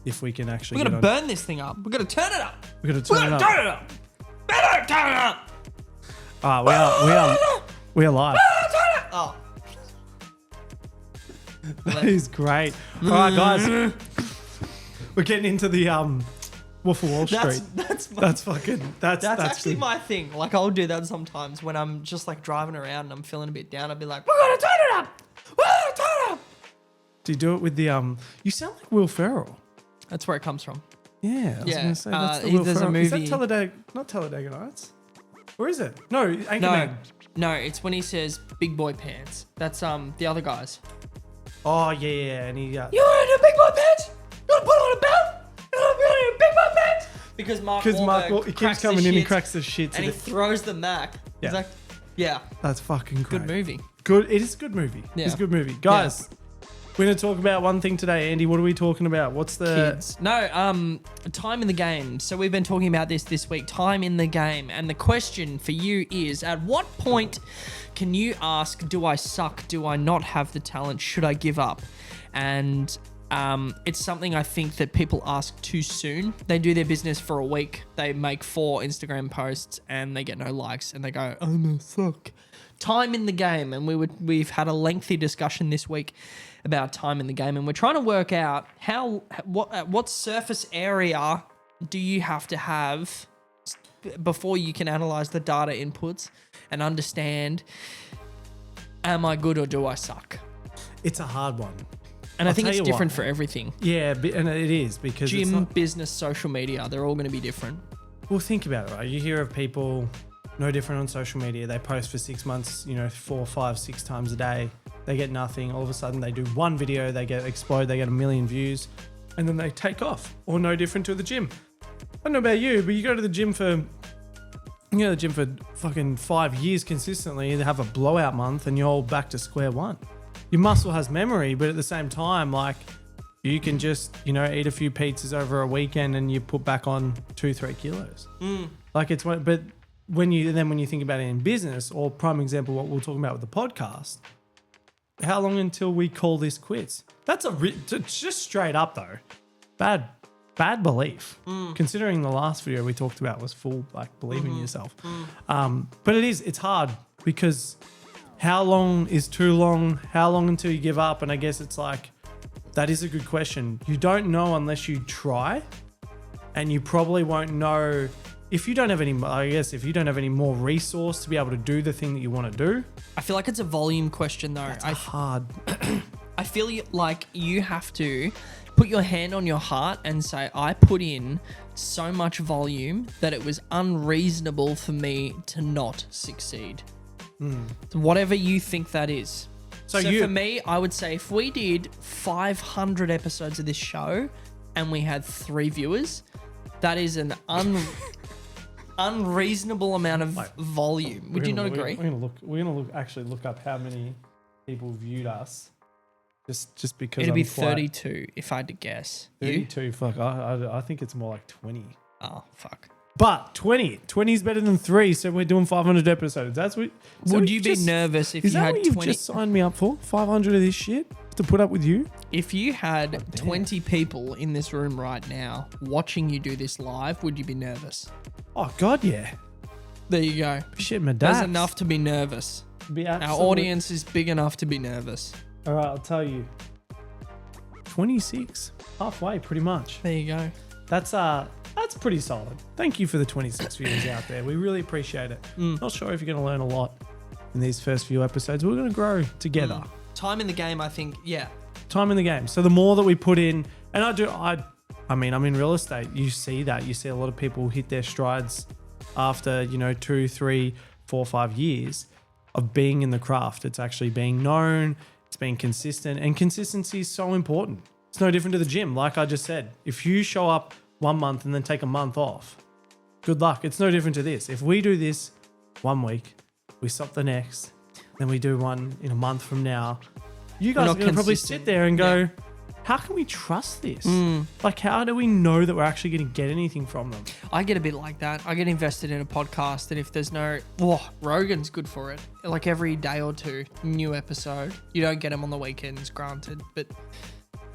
if we can actually. We're gonna burn this thing up. We're gonna turn it up. We're gonna turn it up. Turn it up. Better turn it up. All right, we are live. Oh. That is great. All right, guys, we're getting into the Wolf of Wall Street. That's actually good. my thing. Like I'll do that sometimes when I'm just like driving around and I'm feeling a bit down. I'll be like, we're gonna turn it up. We're gonna turn it up. Do you do it with the You sound like Will Ferrell. That's where it comes from. Yeah, I was gonna say that's the there's Will a Ferrell. Is that movie- Talladega? Not Talladega Nights. Or is it? No, Anchorman. No, it's when he says big boy pants. That's the other guys. Oh yeah, and he. You want a big boy pants? You want to put on a belt? You want to put on a big boy pants? Because Mark Wahlberg he keeps coming in and cracks the shit. and he throws the Mac. Yeah. He's like, yeah, That's fucking great. good movie. Good. It is a good movie. Yeah. It's a good movie, guys. We're gonna talk about one thing today, Andy. What are we talking about? What's the Kids. No, time in the game. So we've been talking about this week, time in the game. And the question for you is, at what point can you ask, do I suck? Do I not have the talent? Should I give up? And it's something I think that people ask too soon. They do their business for a week. They make 4 Instagram posts and they get no likes and they go, I'm a suck. Time in the game. And we've had a lengthy discussion this week about time in the game, and we're trying to work out what surface area do you have to have before you can analyze the data inputs and understand, am I good or do I suck? It's a hard one. And I think it's different for everything. Yeah, and it is because Gym, it's not, business, social media, they're all going to be different. well, think about it, right? You hear of people no different on social media. They post for 6 months, 4, 5, 6 times a day. They get nothing. All of a sudden, they do one video, they get explode, they get 1 million views, and then they take off. Or no different to the gym. I don't know about you, but you go to the gym for fucking 5 years consistently, and have a blowout month, and you're all back to square one. Your muscle has memory, but at the same time, like, you can just, eat a few pizzas over a weekend and you put back on 2-3 kilos. Like it's one, but when you think about it in business, or prime example, what we're talking about with the podcast, how long until we call this quits? That's just straight up though, bad belief. Considering the last video we talked about was full like believe in yourself. But it's hard because how long is too long? How long until you give up? And I guess it's like, that is a good question. You don't know unless you try, and you probably won't know if you don't have any more resource to be able to do the thing that you want to do. I feel like it's a volume question though. It's hard. I feel like you have to put your hand on your heart and say, I put in so much volume that it was unreasonable for me to not succeed. Whatever you think that is. So for me, I would say if we did 500 episodes of this show and we had 3 viewers, that is an unreasonable amount of volume. Would you not agree? We're gonna look up how many people viewed us. Just because it'd be 32 if I had to guess. 32. Fuck. I think it's more like 20. Oh fuck. But 20 is better than 3, so we're doing 500 episodes. Would you be nervous if you had 20? Is that what you've just signed me up for? 500 of this shit to put up with you? If you had 20 people in this room right now watching you do this live, would you be nervous? Oh God, yeah. There you go. Shit, my There's enough to be nervous. Our audience is big enough to be nervous. All right, I'll tell you. 26, halfway, pretty much. There you go. That's pretty solid. Thank you for the 26 viewers out there. We really appreciate it. Not sure if you're going to learn a lot in these first few episodes. We're going to grow together. Time in the game, I think, yeah. Time in the game. So the more that we put in, and I'm in real estate. You see that. You see a lot of people hit their strides after, 2, 3, 4, 5 years of being in the craft. It's actually being known. It's being consistent. And consistency is so important. It's no different to the gym. Like I just said, if you show up 1 month and then take a month off, good luck. It's no different to this. If we do this 1 week, we stop the next, then we do one in a month from now, you guys are going to probably sit there and go, how can we trust this? Like, how do we know that we're actually going to get anything from them? I get a bit like that. I get invested in a podcast, and if there's no... Rogan's good for it. Like every day or two, new episode. You don't get them on the weekends, granted, but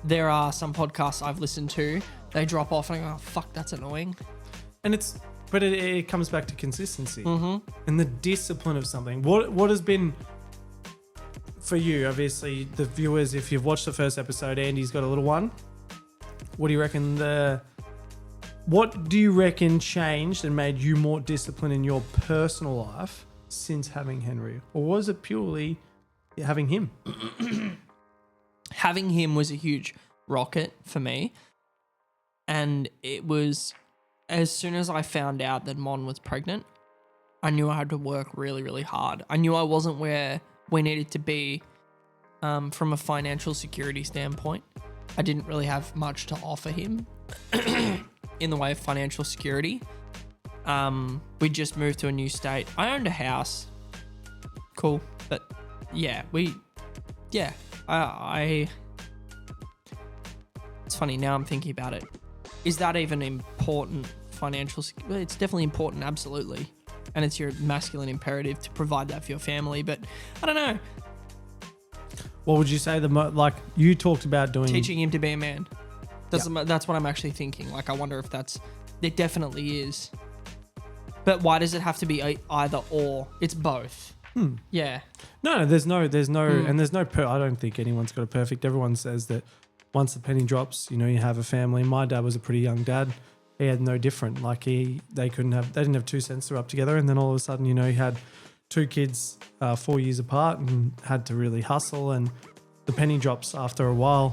there are some podcasts I've listened to, they drop off and I go, oh, fuck, that's annoying. And it comes back to consistency and the discipline of something. What has been for you? Obviously, the viewers, if you've watched the first episode, Andy's got a little one. What do you reckon what do you reckon changed and made you more disciplined in your personal life since having Henry? Or was it purely having him? Having him was a huge rocket for me. And it was, as soon as I found out that Mon was pregnant, I knew I had to work really, really hard. I knew I wasn't where we needed to be from a financial security standpoint. I didn't really have much to offer him in the way of financial security. We just moved to a new state. I owned a house. Cool. But yeah, I it's funny now I'm thinking about it. Is that even important financial? Well, it's definitely important, absolutely. And it's your masculine imperative to provide that for your family. But I don't know. What would you say like you talked about doing? Teaching him to be a man. That's what I'm actually thinking. Like, I wonder if it definitely is. But why does it have to be either or? It's both. Yeah. No, there's no, and there's no, I don't think anyone's got a perfect. Everyone says that once the penny drops, you have a family. My dad was a pretty young dad. He had no different. Like they didn't have 2 cents to rub together. And then all of a sudden, he had 2 kids 4 years apart and had to really hustle. And the penny drops after a while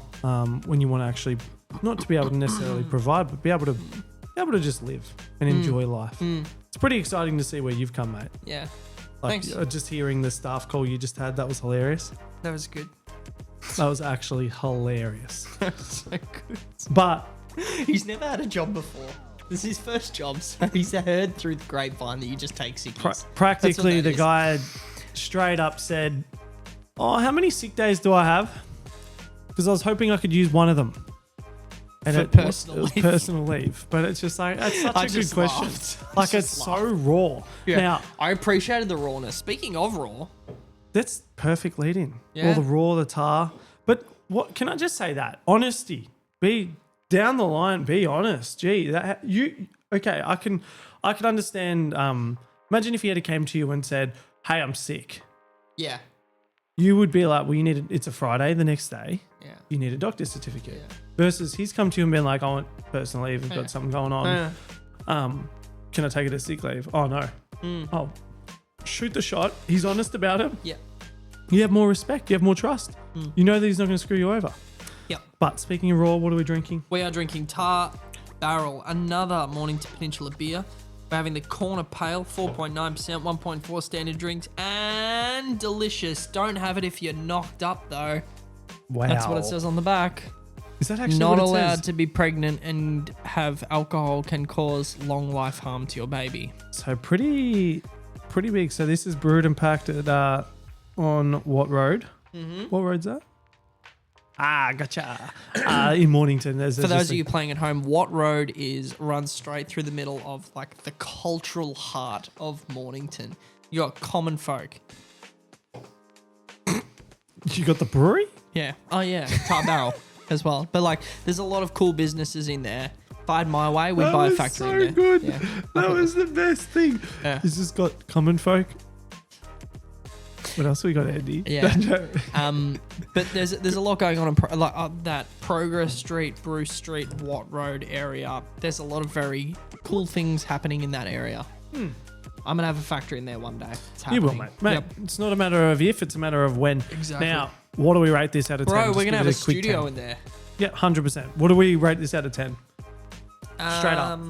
when you want to actually, not to be able to necessarily provide, but be able to just live and enjoy life. It's pretty exciting to see where you've come, mate. Yeah. Like, thanks. just hearing the staff call you just had, that was hilarious. That was good. That was actually hilarious. That was so good. But he's never had a job before. This is his first job, so he's heard through the grapevine that you just take sick days. Practically, the guy straight up said, "Oh, how many sick days do I have?" Because I was hoping I could use one of them. And it was personal leave. But it's just like, it's such a good question. Like, it's so raw. Yeah. Now, I appreciated the rawness. Speaking of raw, that's perfect lead in. Yeah. All the raw, the tar. But what can I just say that? Honesty. Be down the line, be honest. Gee, I can understand. Imagine if he had came to you and said, "Hey, I'm sick." yeah. You would be like, well, it's a Friday the next day. Yeah. You need a doctor's certificate. Yeah. Versus he's come to you and been like, I want personal leave. I've got something going on. Can I take it as sick leave? Oh, no. Oh, shoot the shot. He's honest about it. Yeah. You have more respect. You have more trust. You know that he's not going to screw you over. Yeah. But speaking of raw, what are we drinking? We are drinking Tar Barrel, another Mornington Peninsula beer. We're having the Corner Pale, 4.9%, 1.4 standard drinks, and delicious. Don't have it if you're knocked up, though. Wow. That's what it says on the back. Is that actually not what it allowed says? to be pregnant and have alcohol can cause long life harm to your baby. So pretty big. So this is brewed and packed at on what road? What road's that? Gotcha. In Mornington. For those of you playing at home, Watt Road runs straight through the middle of like the cultural heart of Mornington. You got common folk. You got the brewery? Yeah. Oh yeah, Tar Barrel as well. But like, there's a lot of cool businesses in there. If I had my way, we'd buy a factory in there. That was so good. Yeah. That was the best thing. Yeah. It's just got common folk. What else we got, Andy? Yeah. But there's a lot going on in that Progress Street, Bruce Street, Watt Road area. There's a lot of very cool things happening in that area. I'm gonna have a factory in there one day. It's happening. You will, mate. Yep. It's not a matter of if, it's a matter of when. Exactly. Now, what do we rate this out of 10? Bro, Just we're gonna give have it a quick studio 10. in there. Yeah, 100%. What do we rate this out of 10? Straight up.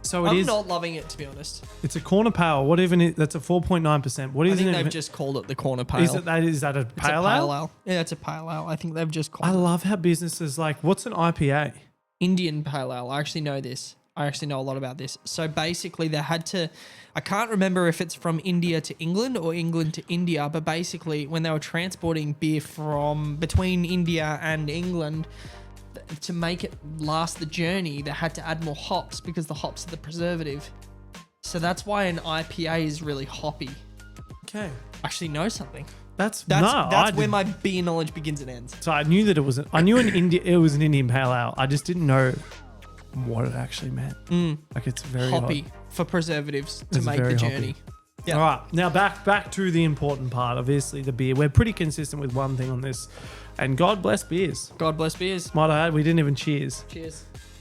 So I'm not loving it, to be honest. It's a corner pale. What even? That's a 4.9%. What I is think it? they've just called it the Corner Pale. Is that a It's a pale ale? Yeah, it's a pale ale. I think they've just called I it love how businesses like. What's an IPA? Indian pale ale. I actually know this. I actually know a lot about this. So basically they had to, I can't remember if it's from India to England or England to India, but basically when they were transporting beer from between India and England, to make it last the journey, they had to add more hops because the hops are the preservative. So that's why an IPA is really hoppy. Okay. I actually know something. That's That's where my beer knowledge begins and ends. So I knew that it was. I knew it was an Indian Pale Ale. I just didn't know what it actually meant. Like it's very Hoppy hot. for preservatives to It's make very the journey. hoppy. Yeah. All right, now back to the important part. Obviously, the beer. We're pretty consistent with one thing on this, and God bless beers. God bless beers. Might I add, we didn't even cheers.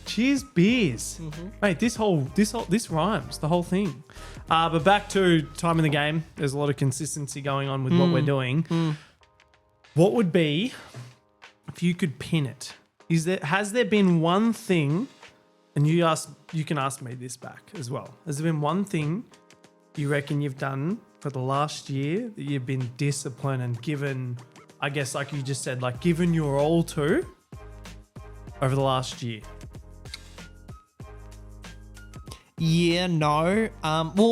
Cheers beers. Mate, this rhymes, the whole thing. But back to time in the game. There's a lot of consistency going on with what we're doing. What would be, if you could pin it, has there been one thing, and you can ask me this back as well. Has there been one thing you reckon you've done for the last year that you've been disciplined and given, I guess like you just said, like given your all to over the last year? Yeah, no.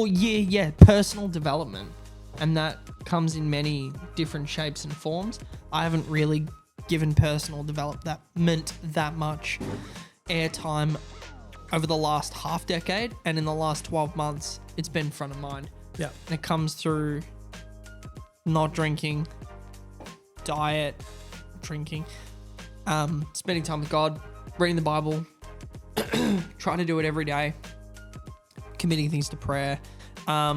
Yeah. Personal development. And that comes in many different shapes and forms. I haven't really given personal development that much airtime over the last half decade. And in the last 12 months, it's been front of mind. Yeah. And it comes through not drinking, diet, drinking, spending time with God, reading the Bible, trying to do it every day, committing things to prayer. What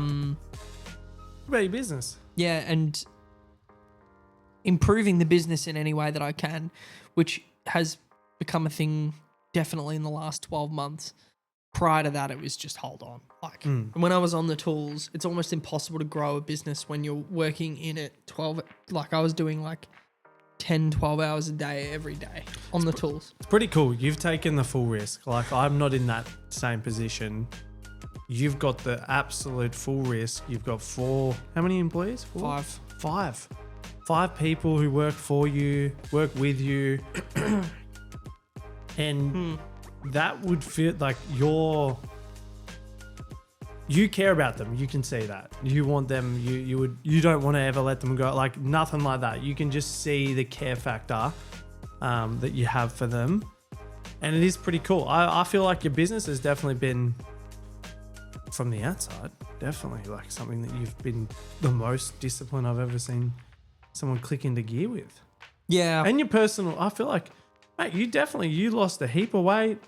about your business? Yeah, and improving the business in any way that I can, which has become a thing definitely in the last 12 months. Prior to that, it was just hold on. Like when I was on the tools, it's almost impossible to grow a business when you're working in it 12. Like I was doing like 10, 12 hours a day every day on the tools. It's pretty cool. You've taken the full risk. Like I'm not in that same position. You've got the absolute full risk. You've got how many employees? Five people who work for you, work with you. And that would feel like you care about them. You can see that. You want them, you don't want to ever let them go. Like nothing like that. You can just see the care factor that you have for them. And it is pretty cool. I feel like your business has definitely been, from the outside, definitely like something that you've been the most disciplined I've ever seen someone click into gear with. Yeah. And your personal, I feel like, mate, you lost a heap of weight,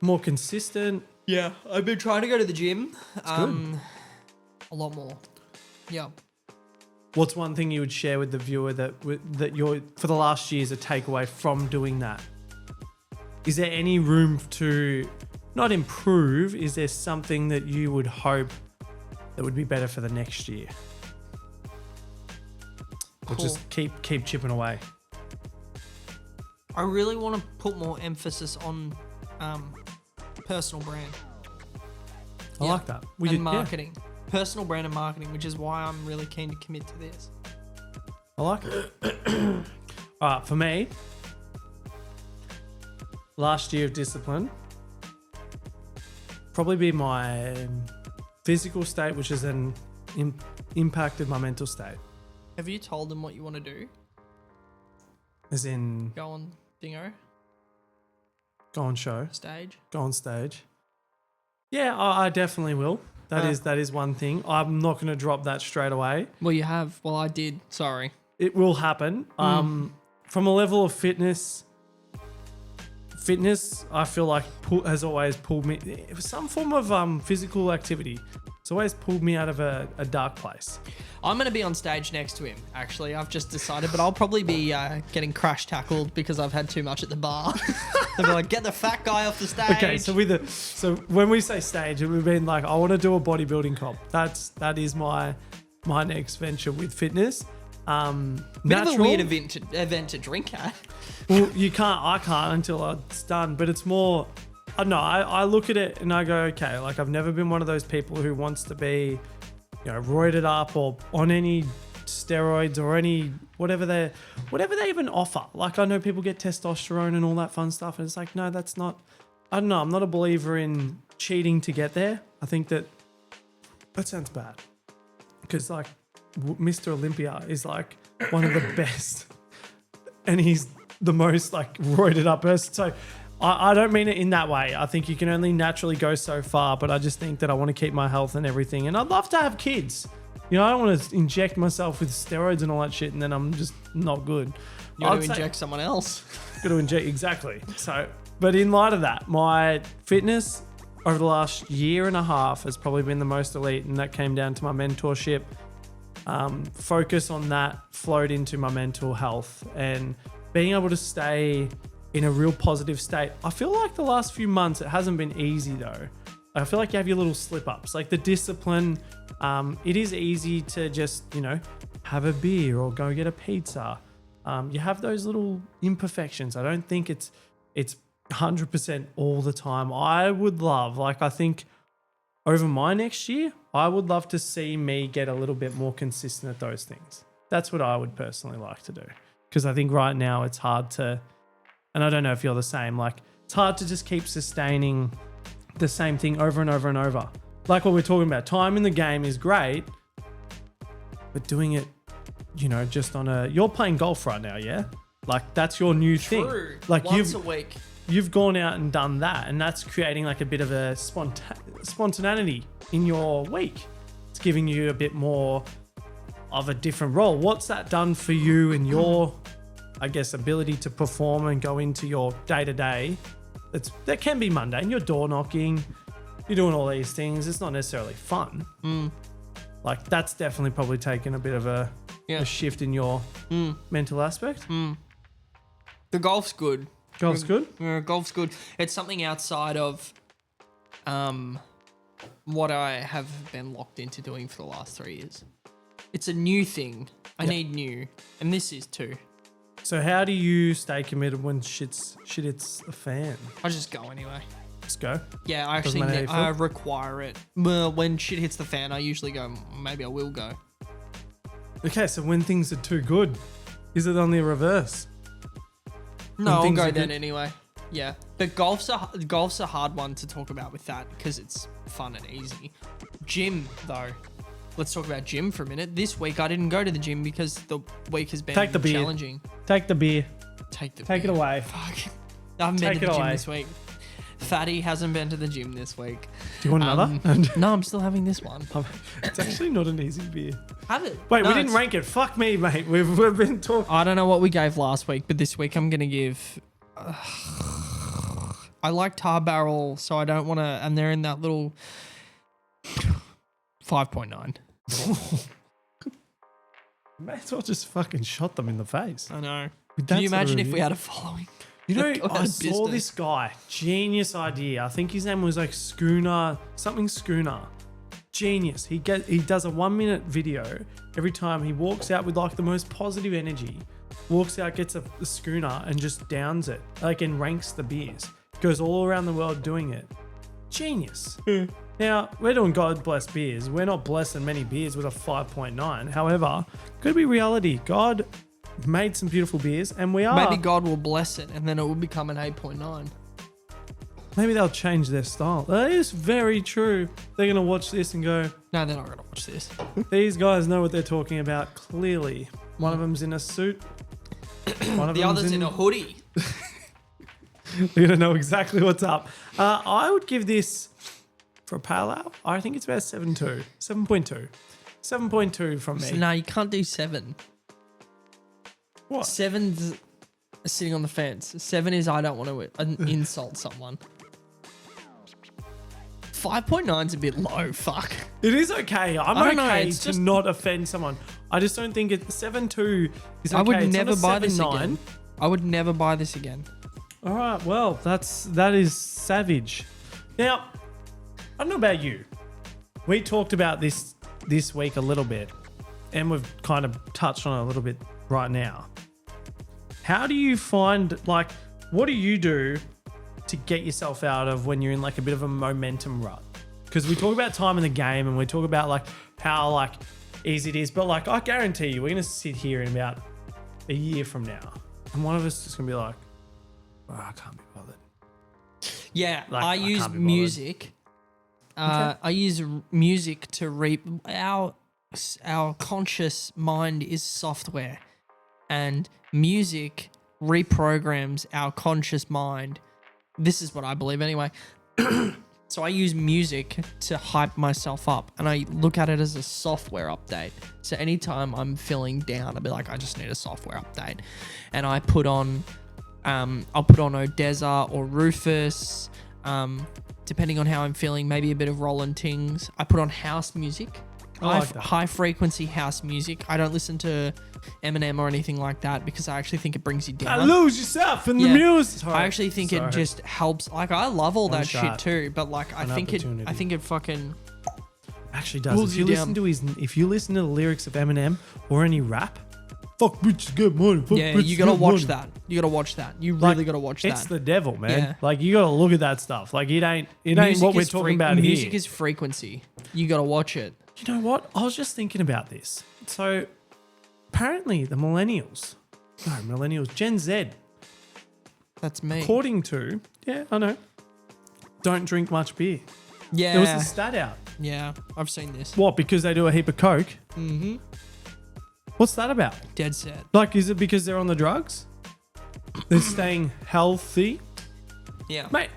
more consistent. Yeah, I've been trying to go to the gym. Good. A lot more. Yeah. What's one thing you would share with the viewer that you're, for the last year, is a takeaway from doing that? Is there any room to not improve? Is there something that you would hope that would be better for the next year? Or just keep chipping away? I really want to put more emphasis on personal brand. I like that. And marketing. Yeah. Personal brand and marketing, which is why I'm really keen to commit to this. I like it. All right, for me, last year of discipline, probably be my physical state, which has then impacted my mental state. Have you told them what you want to do? As in? Go on Dingo? Go on show. Stage? Go on stage. Yeah, I definitely will. That is one thing. I'm not going to drop that straight away. Well, you have. Well, I did. Sorry. It will happen. From a level of fitness, I feel like has always pulled me. It was some form of physical activity. It's always pulled me out of a dark place. I'm going to be on stage next to him, actually. I've just decided, but I'll probably be getting crash tackled because I've had too much at the bar. They'll be like, get the fat guy off the stage. Okay, so when we say stage, it would mean like I want to do a bodybuilding comp. That is my next venture with fitness. Bit of a weird event to drink at. Well, I can't until it's done. But it's more, I don't know. I look at it and I go, okay, like I've never been one of those people who wants to be, roided up or on any steroids or any whatever they even offer. Like I know people get testosterone and all that fun stuff, and it's like, no, that's not. I don't know. I'm not a believer in cheating to get there. I think that sounds bad because like Mr. Olympia is like one of the best, and he's the most like roided up person. So I don't mean it in that way. I think you can only naturally go so far, but I just think that I want to keep my health and everything. And I'd love to have kids. You know, I don't want to inject myself with steroids and all that shit, and then I'm just not good. You want to inject someone else. Got to inject, exactly. So, but in light of that, my fitness over the last year and a half has probably been the most elite, and that came down to my mentorship. Focus on that flowed into my mental health and being able to stay in a real positive state. I feel like the last few months, it hasn't been easy though. I feel like you have your little slip ups, like the discipline. It is easy to just, you know, have a beer or go get a pizza. You have those little imperfections. I don't think it's 100% all the time. I would love, like, I think over my next year, I would love to see me get a little bit more consistent at those things. That's what I would personally like to do. Because I think right now it's hard to, and I don't know if you're the same, like it's hard to just keep sustaining the same thing over and over and over. Like what we're talking about, time in the game is great, but doing it, you know, just on you're playing golf right now, yeah? Like that's your new thing. Like once a week. You've gone out and done that, and that's creating like a bit of a spontaneity in your week. It's giving you a bit more of a different role. What's that done for you and your, I guess, ability to perform and go into your day-to-day? That can be mundane. You're door knocking, you're doing all these things. It's not necessarily fun. Like that's definitely probably taken a bit of a shift in your mental aspect. The golf's good. Golf's good? Yeah, golf's good. It's something outside of what I have been locked into doing for the last 3 years. It's a new thing. I need new. And this is too. So how do you stay committed when shit hits the fan? I just go anyway. Just go? Yeah, I actually I require it. Well, when shit hits the fan, I usually go, maybe I will go. Okay, so when things are too good, is it on the reverse? No, I'll go then anyway. Yeah, but golf's a hard one to talk about with that because it's fun and easy. Gym though, let's talk about gym for a minute. This week I didn't go to the gym because the week has been challenging. Take the beer. Take it away. Fuck. I haven't been to the gym this week. Fatty hasn't been to the gym this week. Do you want another? No, I'm still having this one. It's actually not an easy beer. Have it. Wait, we didn't rank it. Fuck me, mate. We've been talking. I don't know what we gave last week, but this week I'm going to give... I like Tar Barrel, so I don't want to... And they're in that little 5.9. May as well just fucking shot them in the face. I know. Can you imagine if we had a following? You know, I saw this guy, genius idea. I think his name was like Schooner. Genius. He does a 1 minute video every time he walks out with like the most positive energy. Walks out, gets a schooner and just downs it, like, and ranks the beers. Goes all around the world doing it. Genius. Now, we're doing God bless beers. We're not blessing many beers with a 5.9. However, could be reality. God made some beautiful beers, and we are. Maybe God will bless it, and then it will become an 8.9. Maybe they'll change their style. That is very true. They're going to watch this and go, no, they're not going to watch this. These guys know what they're talking about, clearly. One of them's in a suit. The other's in a hoodie. They're going to know exactly what's up. I would give this, for a pale ale, I think it's about 7.2. 7.2. 7.2 from me. No, you can't do 7. What? 7's sitting on the fence. 7 is I don't want to insult someone. 5.9's a bit low. Fuck. It is okay. I'm okay to not offend someone. I just don't think 7.2 is okay. I would never buy this 7.9. again. I would never buy this again. All right. Well, that is savage. Now, I don't know about you. We talked about this week a little bit, and we've kind of touched on it a little bit right now. How do you find, like, what do you do to get yourself out of when you're in like a bit of a momentum rut? Because we talk about time in the game and we talk about like how like easy it is, but like I guarantee you we're going to sit here in about a year from now and one of us is going to be like, oh, I can't be bothered. Yeah, Like, I use music. Okay. I use music to our conscious mind is software, and music reprograms our conscious mind. This is what I believe anyway. So I use music to hype myself up, and I look at it as a software update. So anytime I'm feeling down, I'll be like, I just need a software update, and I put on, I'll put on Odessa or Rufus, depending on how I'm feeling. Maybe a bit of Roland Tings. I put on house music. I like that. High frequency house music. I don't listen to Eminem or anything like that because I actually think it brings you down. Lose yourself in the Yeah. music. I actually think it just helps. Like, I love all that shit shot. too, but like I think it fucking actually does. pulls If you you listen to if you listen to the lyrics of Eminem or any rap, fuck bitches get money. Fuck yeah. bitches You gotta get watch money. that. You gotta watch that. You Like, really gotta watch It's that. the devil, man. Yeah. Like, you gotta look at that stuff. Like, it ain't Music what we're is talking about Music here. is frequency. You gotta watch it. You know what? I was just thinking about this. So apparently the Gen Z, That's me. according to, yeah, I know, don't drink much beer. Yeah. There was a stat out. Yeah. I've seen this. What? Because they do a heap of coke? Mm-hmm. What's that about? Dead set. Like, is it because they're on the drugs? They're staying healthy? Yeah. Mate,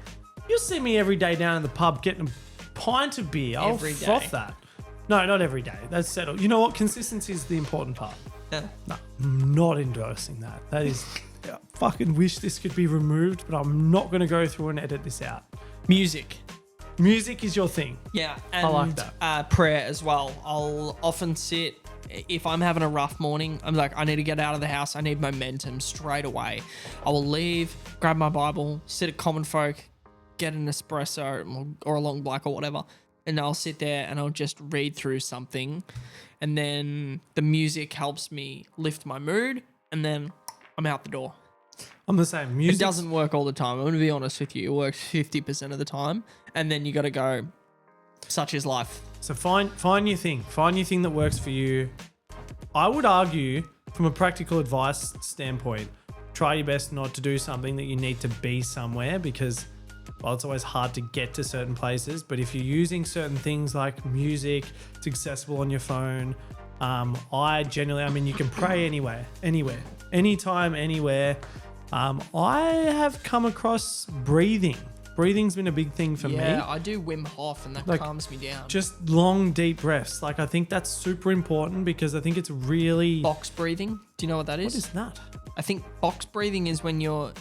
you'll see me every day down in the pub getting a pint of beer. I'll Every day. froth that. No, not every day. That's settled. You know what? Consistency is the important part. Yeah. No, I'm not endorsing that. That is, I fucking wish this could be removed, but I'm not going to go through and edit this out. Music. Music is your thing. Yeah, and I like that. Prayer as well. I'll often sit, if I'm having a rough morning, I'm like, I need to get out of the house. I need momentum straight away. I will leave, grab my Bible, sit at Common Folk, get an espresso or a long black or whatever, and I'll sit there and I'll just read through something, and then the music helps me lift my mood, and then I'm out the door. I'm the same. Music It doesn't work all the time. I'm going to be honest with you. It works 50% of the time, and then you got to go, such is life. So find your thing. Find your thing that works for you. I would argue, from a practical advice standpoint, try your best not to do something that you need to be somewhere, because, well, it's always hard to get to certain places. But if you're using certain things like music, it's accessible on your phone. I mean, you can pray anywhere, anytime, anywhere. I have come across breathing. Breathing's been a big thing for me. Yeah, I do Wim Hof, and that Like, calms me down. Just long, deep breaths. Like, I think that's super important, because I think it's really... Box breathing. Do you know what that is? What is that? I think box breathing is when you're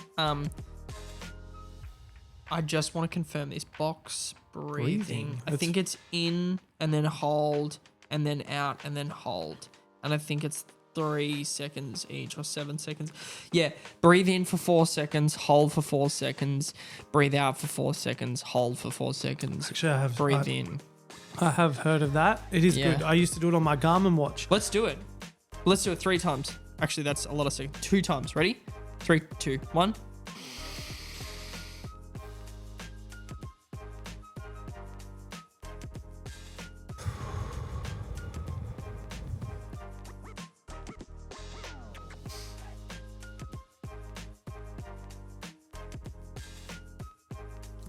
I just want to confirm this. Box breathing. I think it's in and then hold and then out and then hold. And I think it's 3 seconds each or 7 seconds. Yeah. Breathe in for 4 seconds, hold for 4 seconds, breathe out for 4 seconds, hold for 4 seconds. Actually, I have breathe in. I have heard of that. It is Yeah. good. I used to do it on my Garmin watch. Let's do it. Let's do it 3 times. Actually, that's a lot of seconds. 2 times. Ready? 3, 2, 1.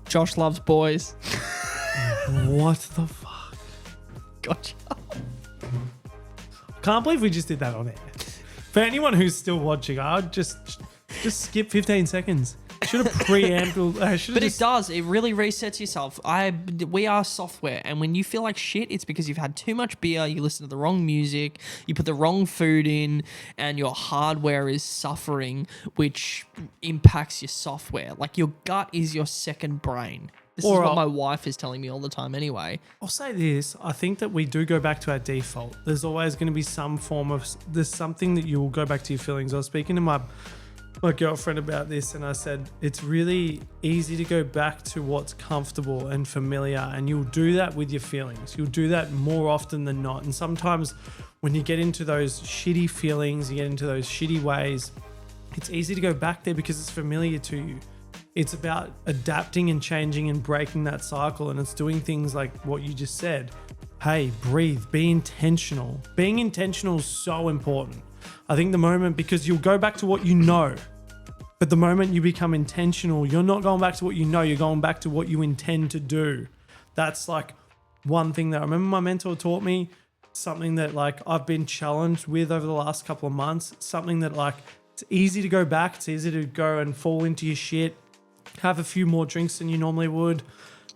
Josh loves boys. What the fuck? Gotcha. Can't believe we just did that on air. For anyone who's still watching, I'd just skip 15 seconds. Should have preambled. But it does. It really resets yourself. We are software, and when you feel like shit, it's because you've had too much beer, you listen to the wrong music, you put the wrong food in, and your hardware is suffering, which impacts your software. Like, your gut is your second brain. This is what my wife is telling me all the time anyway. I'll say this. I think that we do go back to our default. There's always going to be some form of... There's something that you will go back to your feelings. I was speaking to my girlfriend about this, and I said it's really easy to go back to what's comfortable and familiar, and you'll do that with your feelings. You'll do that more often than not. And sometimes when you get into those shitty feelings, you get into those shitty ways, it's easy to go back there because it's familiar to you. It's about adapting and changing and breaking that cycle, and it's doing things like what you just said. Hey, breathe, be intentional. Being intentional is so important. I think the moment, because you'll go back to what you know, but the moment you become intentional, you're not going back to what you know, you're going back to what you intend to do. That's like one thing that I remember my mentor taught me, something that like I've been challenged with over the last couple of months, something that like it's easy to go back, it's easy to go and fall into your shit, have a few more drinks than you normally would,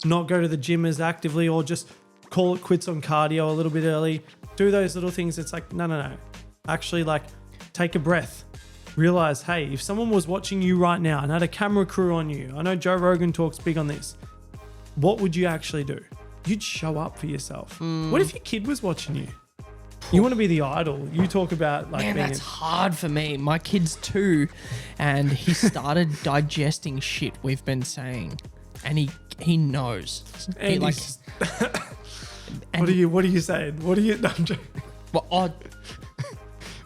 not go to the gym as actively, or just call it quits on cardio a little bit early. Do those little things. It's like, no. Actually, like, take a breath. Realize, hey, if someone was watching you right now and had a camera crew on you, I know Joe Rogan talks big on this. What would you actually do? You'd show up for yourself. What if your kid was watching you? You want to be the idol. You talk about like Man, being that's hard for me. My kid's 2, and he started digesting shit we've been saying, and he knows. He and like. he's- What are you saying? What are you? No, I'm joking. Well,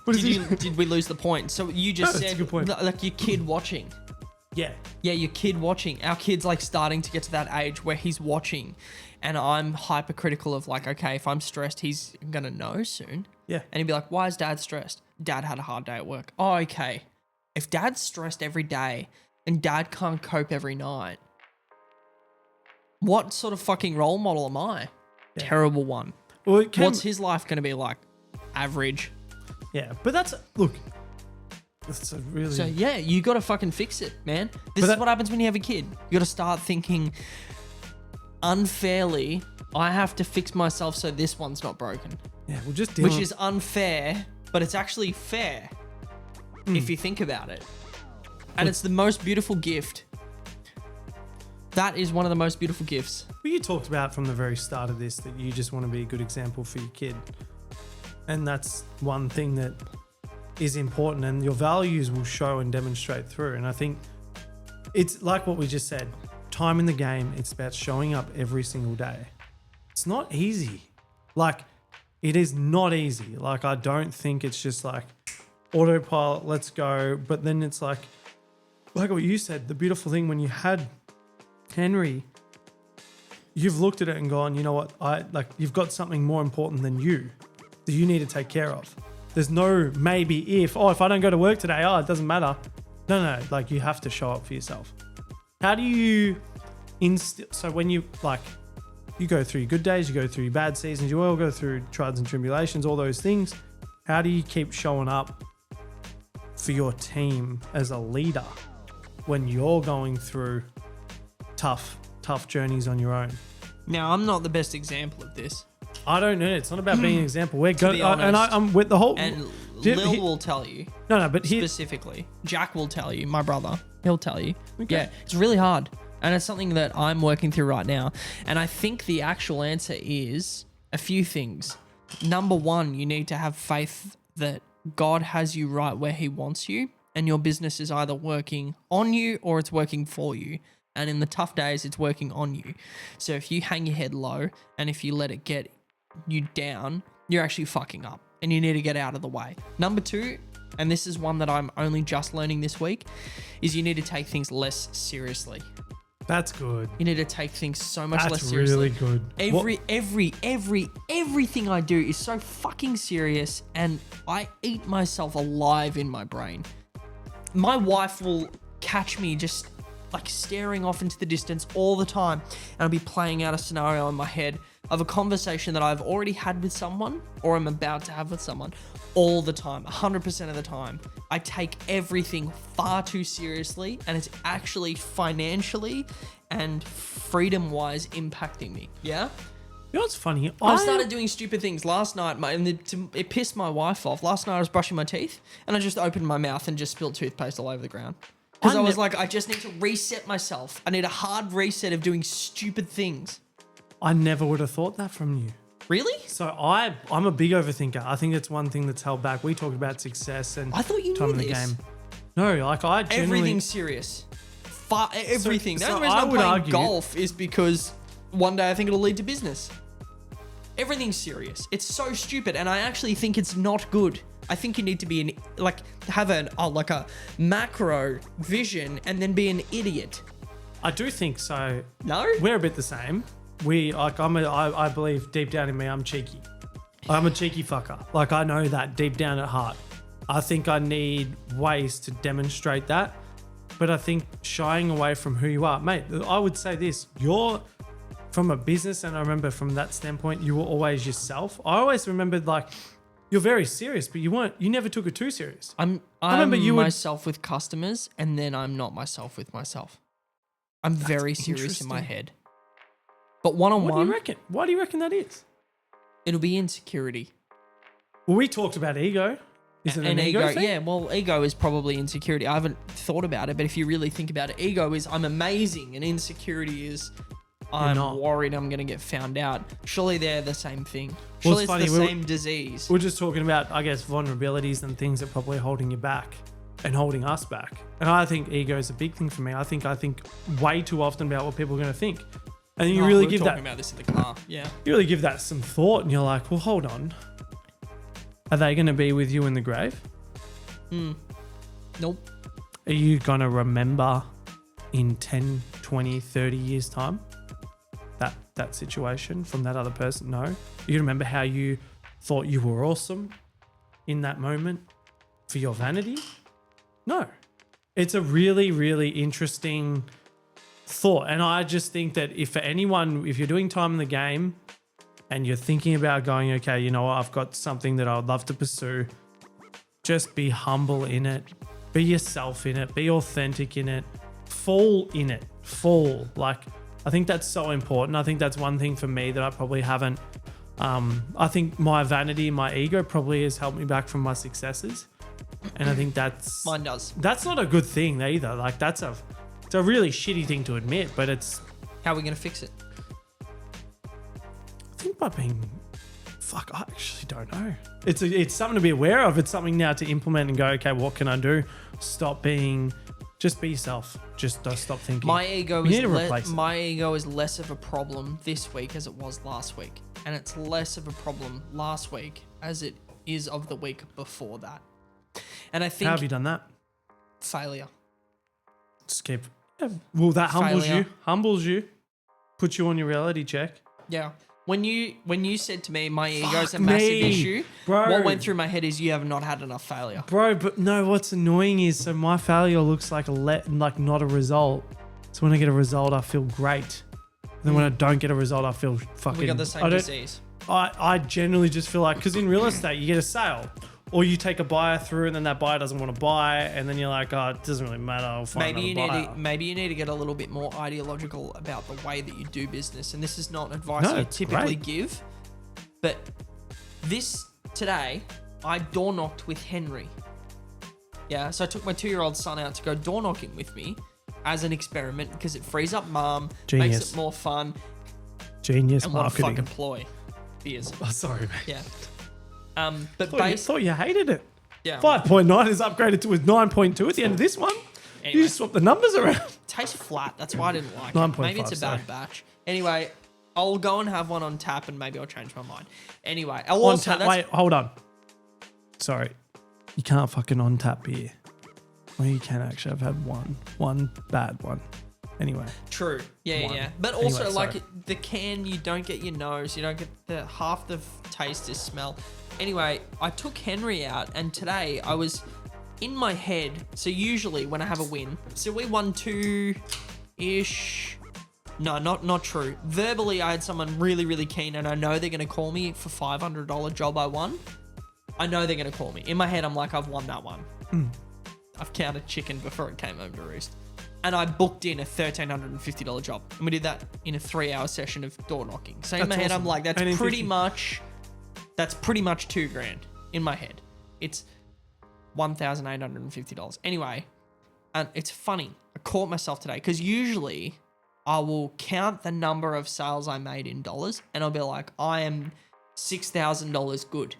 What is he? did we lose the point? So you just No, that's said a good point. like your kid watching. Yeah. Yeah, your kid watching. Our kid's like starting to get to that age where he's watching, and I'm hypercritical of like, okay, if I'm stressed, he's gonna know soon. Yeah. And he'd be like, why is dad stressed? Dad had a hard day at work. Oh, okay. If dad's stressed every day and dad can't cope every night, what sort of fucking role model am I? Yeah. Terrible one. Well, it can, What's his life gonna be like? Average. yeah, but that's look. That's a really. So yeah, you got to fucking fix it, man. This is what happens when you have a kid. You got to start thinking unfairly. I have to fix myself so this one's not broken, yeah, we'll just which is unfair, but it's actually fair if you think about it. And it's the most beautiful gift. That is one of the most beautiful gifts. Well, you talked about from the very start of this that you just want to be a good example for your kid, and that's one thing that is important, and your values will show and demonstrate through. And I think it's like what we just said, time in the game. It's about showing up every single day. It's not easy. Like, it is not easy. Like, I don't think it's just like autopilot, let's go. But then it's like what you said, the beautiful thing when you had Henry, you've looked at it and gone, you know what, you've got something more important than you that you need to take care of. There's no maybe if I don't go to work today, it doesn't matter. No, like, you have to show up for yourself. How do you so when you you go through your good days, you go through your bad seasons, you all go through trials and tribulations, all those things. How do you keep showing up for your team as a leader when you're going through tough journeys on your own? Now, I'm not the best example of this. I don't know. It's not about being an example. We're going, be honest, and I'm with the whole. And Lil will tell you but he, specifically. Jack will tell you, my brother. He'll tell you. Okay. Yeah, it's really hard. And it's something that I'm working through right now. And I think the actual answer is a few things. Number one, you need to have faith that God has you right where he wants you, and your business is either working on you or it's working for you. And in the tough days, it's working on you. So if you hang your head low and if you let it get you down, you're actually fucking up and you need to get out of the way. Number two, and this is one that I'm only just learning this week, is you need to take things less seriously. that's good. You need to take things so much less That's seriously. really good. Everything I do is so fucking serious, and I eat myself alive in my brain. My wife will catch me just like staring off into the distance all the time, and I'll be playing out a scenario in my head of a conversation that I've already had with someone or I'm about to have with someone all the time, 100% of the time. I take everything far too seriously, and it's actually financially and freedom-wise impacting me. Yeah? You know what's funny? I started doing stupid things last night, and it pissed my wife off. Last night I was brushing my teeth, and I just opened my mouth and just spilled toothpaste all over the ground. Because I was like, I just need to reset myself. I need a hard reset of doing stupid things. I never would have thought that from you. Really? So I'm a big overthinker. I think it's one thing that's held back. We talked about success and I thought you time knew in the this. game. No, like I genuinely... Everything's serious. Everything. So The only reason I I'm would playing argue- golf is because one day I think it'll lead to business. Everything's serious. It's so stupid, and I actually think it's not good. I think you need to be have a macro vision and then be an idiot. I do think so. No? We're a bit the same. I believe deep down in me, I'm cheeky. I'm a cheeky fucker. Like, I know that deep down at heart. I think I need ways to demonstrate that. But I think shying away from who you are, mate, I would say this, you're from a business, and I remember from that standpoint, you were always yourself. I always remembered you're very serious, but you never took it too serious. I'm remember you would- myself with customers, and then I'm not myself with myself. I'm very serious in my interesting. head. But What do you one-on-one, reckon? Why do you reckon that is? it'll be insecurity. Well, we talked about ego. Is it an ego thing? Yeah, well, ego is probably insecurity. I haven't thought about it, but if you really think about it, ego is I'm amazing, and insecurity is I'm not. worried I'm going to get found out. Surely they're the same thing. Well, Surely it's it's funny, the same disease. We're just talking about, I guess, vulnerabilities and things that probably are holding you back and holding us back. And I think ego is a big thing for me. I think way too often about what people are going to think. And you really we were give talking that about this in the car. Yeah. you really give that some thought, and you're like, well, hold on. Are they going to be with you in the grave? Nope. Are you going to remember in 10, 20, 30 years' time that situation from that other person? No. You remember how you thought you were awesome in that moment for your vanity? No. It's a really, really interesting thought. And I just think that if you're doing time in the game and you're thinking about going, okay, you know what, I've got something that I would love to pursue, just be humble in it, be yourself in it, be authentic in it, fall in it, Like, I think that's so important. I think that's one thing for me that I probably haven't. I think my vanity, my ego probably has helped me back from my successes. And I think Mine does. that's not a good thing either. Like, it's a really shitty thing to admit, but it's, How are we going to fix it? I think by being, I actually don't know. It's something to be aware of. It's something now to implement and go, okay, what can I do? Just be yourself. Just don't stop thinking. My ego We need to replace it. my ego is less of a problem this week as it was last week, and it's less of a problem last week as it is of the week before that. And I think How have you done that? failure. Skip. Yeah. Well, that Failure. humbles you, puts you on your reality check. Yeah. When you said to me my ego's a Fuck massive me, issue, bro. what went through my head is you have not had enough failure. Bro, but no, what's annoying is, so my failure looks like not a result. So when I get a result, I feel great. Then when I don't get a result, I feel fucking... We got the same disease. I generally just feel like, because in real estate, you get a sale. Or you take a buyer through and then that buyer doesn't want to buy, and then you're like, oh, it doesn't really matter. I'll find Maybe another buyer. maybe you need to get a little bit more ideological about the way that you do business. And this is not advice No, I it's typically great. give. But today, I door knocked with Henry. Yeah, so I took my 2-year-old son out to go door knocking with me as an experiment because it frees up mum, makes Genius. it more fun, Genius and what a marketing. fucking ploy. Beers. Oh, sorry, man. Yeah. But I thought you hated it. yeah, 5.9 is upgraded to a 9.2 at the end of this one. Anyway. You just swap the numbers around. tastes flat. That's why I didn't like it. 9.5, Maybe it's a bad sorry. batch. Anyway, I'll go and have one on tap and maybe I'll change my mind. Anyway, I'll On also, tap. Wait, hold on. Sorry. You can't fucking on tap beer. Well, you can actually. I've had one bad one. Anyway. True. Yeah, One. yeah. But Anyway, also, sorry. the can, you don't get your nose. You don't get half the taste is smell. Anyway, I took Henry out, and today I was in my head. So usually when I have a win, so we won 2-ish. No, not true. Verbally, I had someone really, really keen, and I know they're going to call me for $500 job I won. I know they're going to call me. In my head, I'm like, I've won that one. I've counted chicken before it came home to roost. And I booked in a $1,350 job. And we did that in a 3-hour session of door knocking. So in That's my head, awesome. I'm like, that's 1,850. pretty much $2,000 in my head. It's $1,850. Anyway, and it's funny. I caught myself today because usually I will count the number of sales I made in dollars and I'll be like, I am $6,000 good.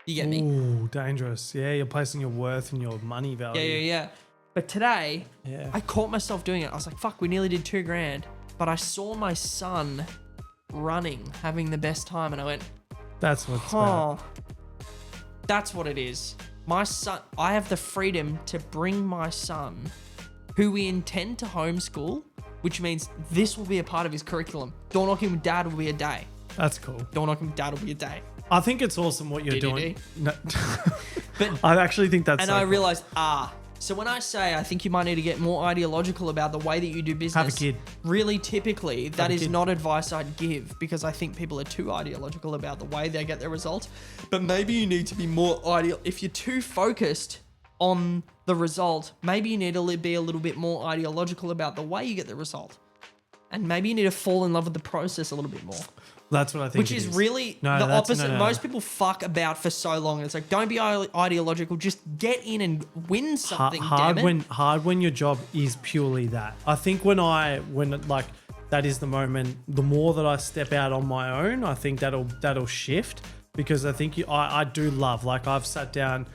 You get me? Ooh, dangerous. Yeah, you're placing your worth and your money value. Yeah. But today, Yeah. I caught myself doing it. I was like, fuck, we nearly did $2,000. But I saw my son running, having the best time. And I went, That's what's about. oh, that's what it is. My son, I have the freedom to bring my son, who we intend to homeschool, which means this will be a part of his curriculum. Door knocking with dad will be a day. That's cool. Door knocking with dad will be a day. I think it's awesome what you're doing. No. But I actually think that's and so I cool. realized, so when I say I think you might need to get more ideological about the way that you do business, Have a kid. really typically that a is kid. not advice I'd give because I think people are too ideological about the way they get their results. But maybe you need to be more if you're too focused on the result, maybe you need to be a little bit more ideological about the way you get the result. And maybe you need to fall in love with the process a little bit more. That's what I think. Which is really the opposite. Most people fuck about for so long. It's like, don't be ideological. Just get in and win something. Hard damn it. when your job is purely that. I think when like that is the moment. The more that I step out on my own, I think that'll shift, because I think I do love. Like, I've sat down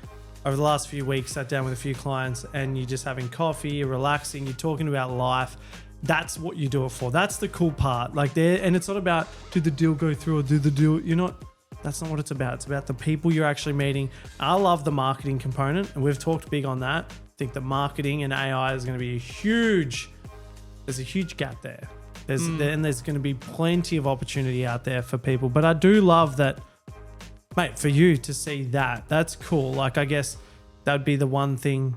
over the last few weeks, sat down with a few clients, and you're just having coffee, you're relaxing, you're talking about life. That's what you do it for. That's the cool part. Like, and it's not about, did the deal go through or did the deal, that's not what it's about. It's about the people you're actually meeting. I love the marketing component, and we've talked big on that. I think the marketing and AI is going to be there's a huge gap there. There's going to be plenty of opportunity out there for people. But I do love that, mate, for you to see that's cool. Like, I guess that'd be the one thing.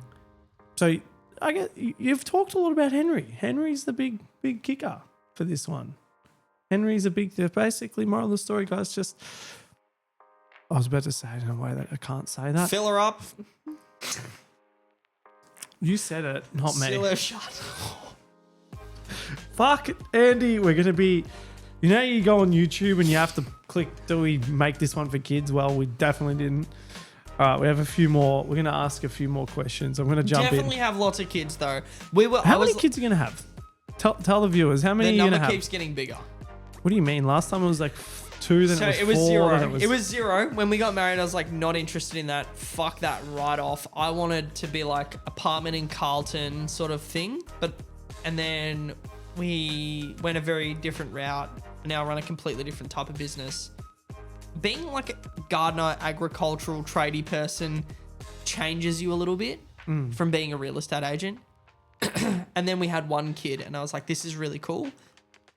So I guess you've talked a lot about Henry. Henry's the big kicker for this one. Henry's basically, moral of the story, guys, I was about to say it in a way that I can't say that. Fill her up. You said it, not me. Seal her shut. Fuck, Andy, we're going to be, you go on YouTube and you have to click, do we make this one for kids? Well, we definitely didn't. All right, we have a few more. We're going to ask a few more questions. I'm going to jump in. Definitely have lots of kids, though. How many kids are you going to have? Tell the viewers, how many are you going to have? The number keeps getting bigger. What do you mean? Last time it was like 2, then it was 4. Zero. It was 0. When we got married, I was like, not interested in that. Fuck that right off. I wanted to be like apartment in Carlton sort of thing. And then we went a very different route. Now run a completely different type of business. Being like a gardener, agricultural, tradie person changes you a little bit from being a real estate agent. And then we had one kid and I was like, this is really cool.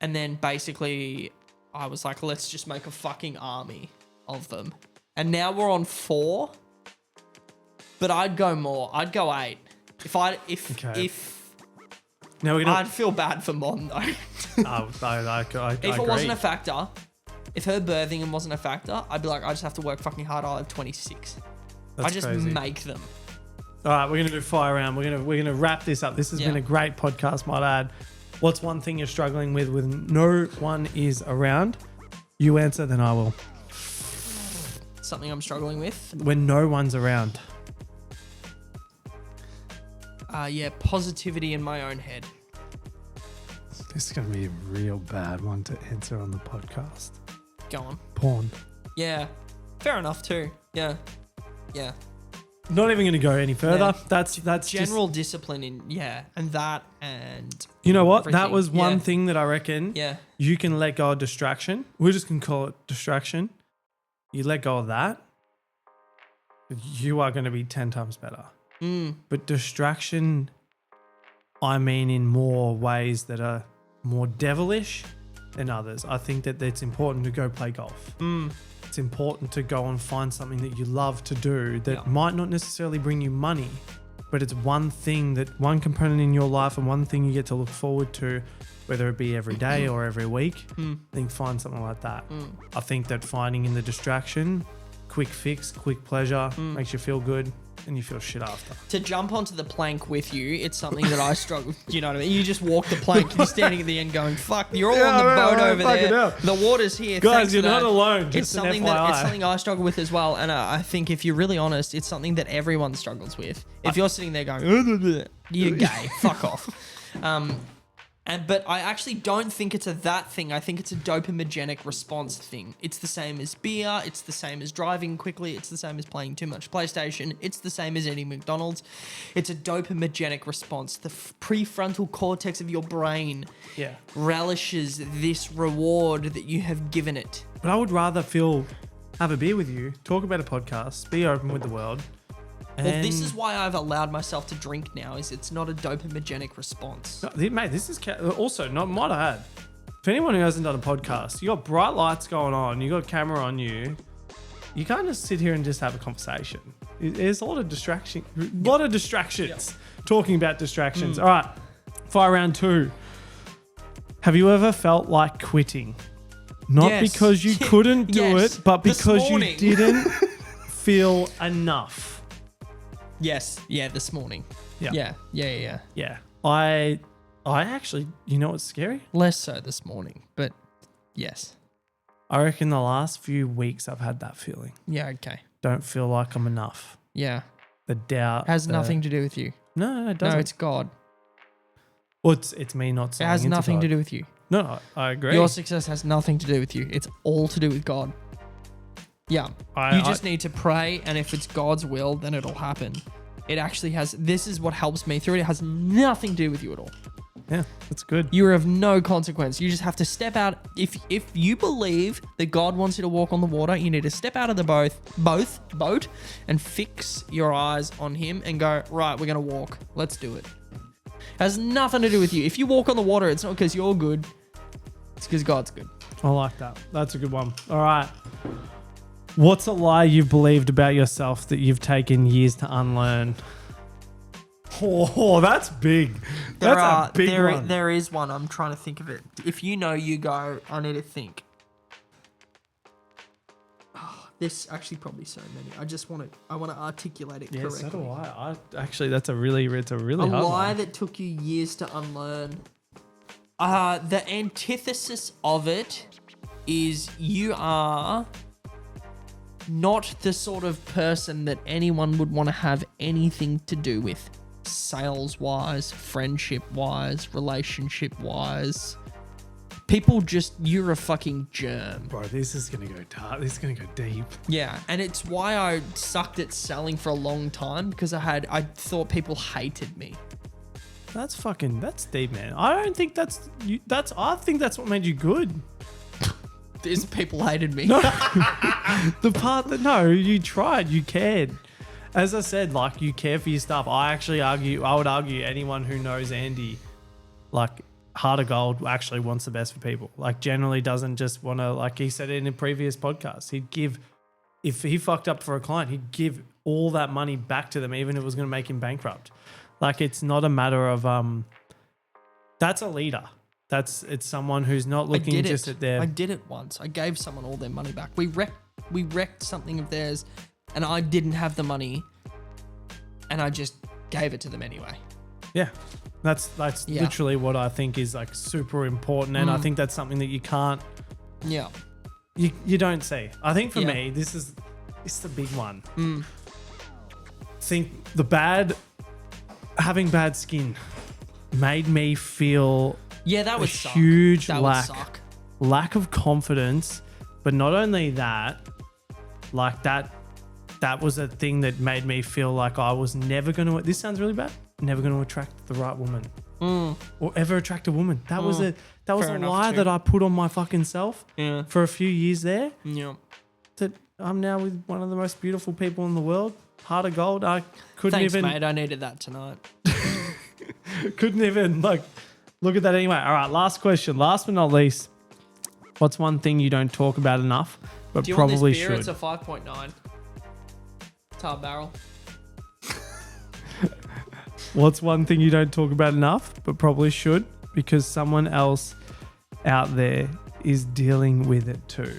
And then basically I was like, let's just make a fucking army of them. And now we're on 4, but I'd go more. I'd go 8. Now I'd feel bad for Mon though. I If it wasn't a factor, if her birthing wasn't a factor, I'd be like, I just have to work fucking hard. I'll have 26. That's I just crazy. make them. All right, we're gonna do fire round. We're gonna wrap this up. This has been a great podcast, might add. What's one thing you're struggling with when no one is around? You answer, then I will. Something I'm struggling with. When no one's around. Positivity in my own head. This is gonna be a real bad one to answer on the podcast. Go on. Porn. Yeah. Fair enough too. Yeah. Not even going to go any further. Yeah. That's general discipline and you know what? everything. That was one thing that I reckon. Yeah. You can let go of distraction. We're just going to call it distraction. You let go of that, you are going to be 10 times better. But distraction, I mean, in more ways that are more devilish than others. I think that it's important to go play golf. It's important to go and find something that you love to do that might not necessarily bring you money, but it's one component in your life and one thing you get to look forward to, whether it be every day or every week. I think find something like that. I think that finding in the distraction, quick fix, quick pleasure, makes you feel good and you feel shit after. To jump onto the plank with you, it's something that I struggle with. You know what I mean? You just walk the plank, you're standing at the end going, fuck, you're all on the boat over there. The water's here. Guys, you're not alone. Just it's something I struggle with as well. And I think if you're really honest, it's something that everyone struggles with. If you're sitting there going, you're gay, fuck off. But I actually don't think it's that thing. I think it's a dopamigenic response thing. It's the same as beer. It's the same as driving quickly. It's the same as playing too much PlayStation. It's the same as eating McDonald's. It's a dopamigenic response. The prefrontal cortex of your brain relishes this reward that you have given it. But I would rather have a beer with you, talk about a podcast, be open with the world. Well, this is why I've allowed myself to drink now, is it's not a dopamigenic response. Mate, this is also, might I add, for anyone who hasn't done a podcast, you got bright lights going on, you got camera on you, you can't just sit here and just have a conversation. There's a lot of distractions. Talking about distractions. All right, fire round 2. Have you ever felt like quitting? Not because you couldn't do it, but because you didn't feel enough. Yes. Yeah, this morning. Yeah. Yeah. I I actually, you know what's scary? Less so this morning, but yes. I reckon the last few weeks I've had that feeling. Yeah, okay. Don't feel like I'm enough. Yeah. The doubt. Has nothing to do with you. No, it doesn't. No, it's God. Well, it's me not It saying has nothing to do with you. No, I agree. Your success has nothing to do with you. It's all to do with God. Yeah. You just need to pray, and if it's God's will, then it'll happen. It actually has. This is what helps me through it. It has nothing to do with you at all. Yeah, that's good. You are of no consequence. You just have to step out. If you believe that God wants you to walk on the water, you need to step out of the boat and fix your eyes on Him and go, right, we're going to walk. Let's do it. Has nothing to do with you. If you walk on the water, it's not because you're good. It's because God's good. I like that. That's a good one. All right. What's a lie you've believed about yourself that you've taken years to unlearn? Oh, that's big. That's a big one. There is one. I'm trying to think of it. If you know, you go. I need to think. Oh, there's actually probably so many. I want to articulate it correctly. So do I. Actually, it's a really hard lie one. that took you years to unlearn. The antithesis of it is you are not the sort of person that anyone would want to have anything to do with. Sales-wise, friendship-wise, relationship-wise. You're a fucking germ. Bro, this is going to go dark. This is going to go deep. Yeah, and it's why I sucked at selling for a long time, because I thought people hated me. That's deep, man. I don't think I think that's what made you good. These people hated me. No. The part that, no, you tried, you cared. As I said, like, you care for your stuff. I would argue anyone who knows Andy, like, heart of gold, actually wants the best for people. Like, generally doesn't just want to, like he said in a previous podcast, he'd give, if he fucked up for a client, he'd give all that money back to them, even if it was going to make him bankrupt. Like, it's not a matter of, that's a leader. It's someone who's not looking just at their... I did it once. I gave someone all their money back. We wrecked something of theirs, and I didn't have the money, and I just gave it to them anyway. Yeah. That's literally what I think is, like, super important, and I think that's something that you can't... Yeah. You don't see. I think for me, it's the big one. Think having bad skin made me feel... Yeah, that a would suck. Huge that lack of confidence, but not only that, like that was a thing that made me feel like I was never going to. This sounds really bad. Never going to attract the right woman, or ever attract a woman. That was a lie that I put on my fucking self. Yeah. For a few years there. Yeah. That I'm now with one of the most beautiful people in the world. Heart of gold. I couldn't even. Thanks, mate. I needed that tonight. Couldn't even look at that anyway. All right, last question. Last but not least, what's one thing you don't talk about enough, but probably want this beer? should? It's a 5.9. Tar barrel. What's one thing you don't talk about enough, but probably should, because someone else out there is dealing with it too?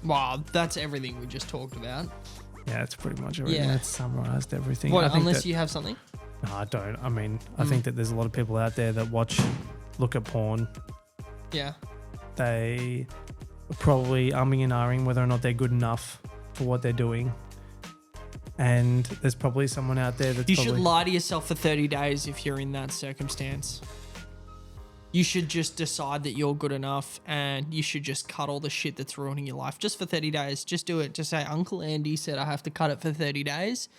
Wow, that's everything we just talked about. Yeah, it's pretty much everything. Yeah. That's summarized everything. What, unless you have something? No, I don't. I mean, I think that there's a lot of people out there that look at porn. Yeah. They are probably umming and ahhing whether or not they're good enough for what they're doing. And there's probably someone out there that's You should lie to yourself for 30 days if you're in that circumstance. You should just decide that you're good enough, and you should just cut all the shit that's ruining your life just for 30 days. Just do it. Just say, Uncle Andy said I have to cut it for 30 days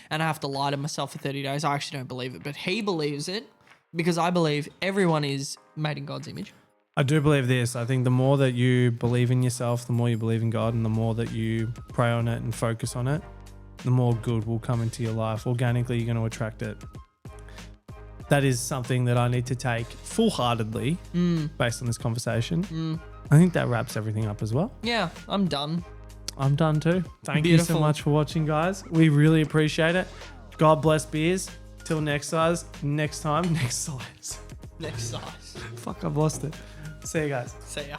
and I have to lie to myself for 30 days. I actually don't believe it, but he believes it because I believe everyone is made in God's image. I do believe this. I think the more that you believe in yourself, the more you believe in God, and the more that you pray on it and focus on it, the more good will come into your life. Organically, you're going to attract it. That is something that I need to take full-heartedly based on this conversation. I think that wraps everything up as well. Yeah, I'm done. I'm done too. Thank you so much for watching, guys. We really appreciate it. God bless beers. Till next time. Next size. Next size. Fuck, I've lost it. See you guys. See ya.